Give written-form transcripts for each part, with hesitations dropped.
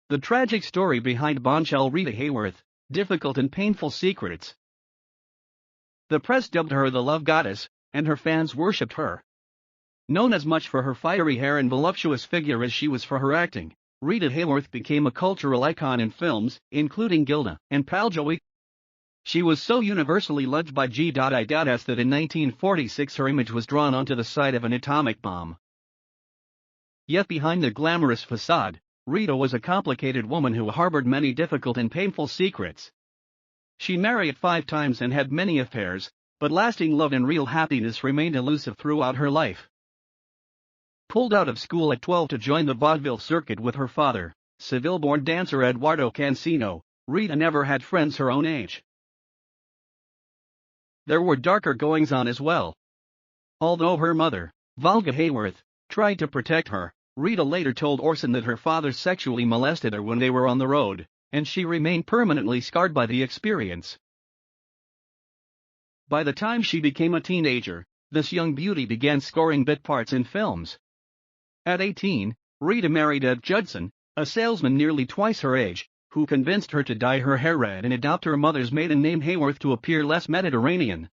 The tragic story behind Bombshell Rita Hayworth, difficult and painful secrets. The press dubbed her the love goddess, and her fans worshipped her. Known as much for her fiery hair and voluptuous figure as she was for her acting, Rita Hayworth became a cultural icon in films, including Gilda and Pal Joey. She was so universally loved by G.I.S. that in 1946 her image was drawn onto the side of an atomic bomb. Yet behind the glamorous facade, Rita was a complicated woman who harbored many difficult and painful secrets. She married 5 times and had many affairs, but lasting love and real happiness remained elusive throughout her life. Pulled out of school at 12 to join the vaudeville circuit with her father, Seville-born dancer Eduardo Cancino, Rita never had friends her own age. There were darker goings-on as well. Although her mother, Valga Hayworth, tried to protect her, Rita later told Orson that her father sexually molested her when they were on the road, and she remained permanently scarred by the experience. By the time she became a teenager, this young beauty began scoring bit parts in films. At 18, Rita married Ed Judson, a salesman nearly twice her age, who convinced her to dye her hair red and adopt her mother's maiden name Hayworth to appear less Mediterranean.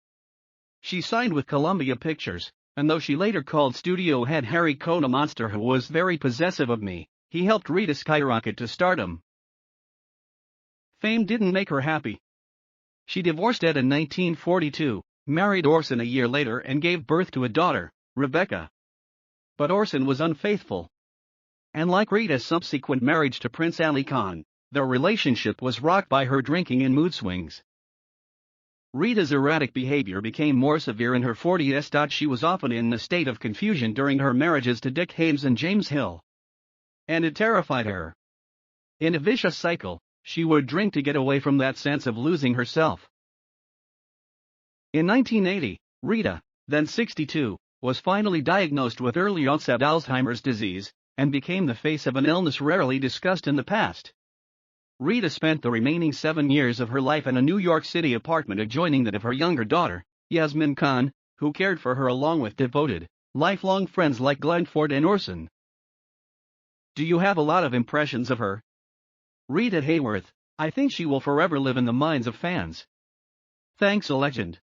She signed with Columbia Pictures, and though she later called studio head Harry Cohn a monster who was very possessive of me, he helped Rita skyrocket to stardom. Fame didn't make her happy. She divorced Ed in 1942, married Orson a year later and gave birth to a daughter, Rebecca. But Orson was unfaithful. And like Rita's subsequent marriage to Prince Ali Khan, their relationship was rocked by her drinking and mood swings. Rita's erratic behavior became more severe in her 40s. She was often in a state of confusion during her marriages to Dick Haymes and James Hill. And it terrified her. In a vicious cycle, she would drink to get away from that sense of losing herself. In 1980, Rita, then 62, was finally diagnosed with early-onset Alzheimer's disease, and became the face of an illness rarely discussed in the past. Rita spent the remaining 7 years of her life in a New York City apartment adjoining that of her younger daughter, Yasmin Khan, who cared for her along with devoted, lifelong friends like Glenn Ford and Orson. Do you have a lot of impressions of her? Rita Hayworth, I think she will forever live in the minds of fans. Thanks, a legend.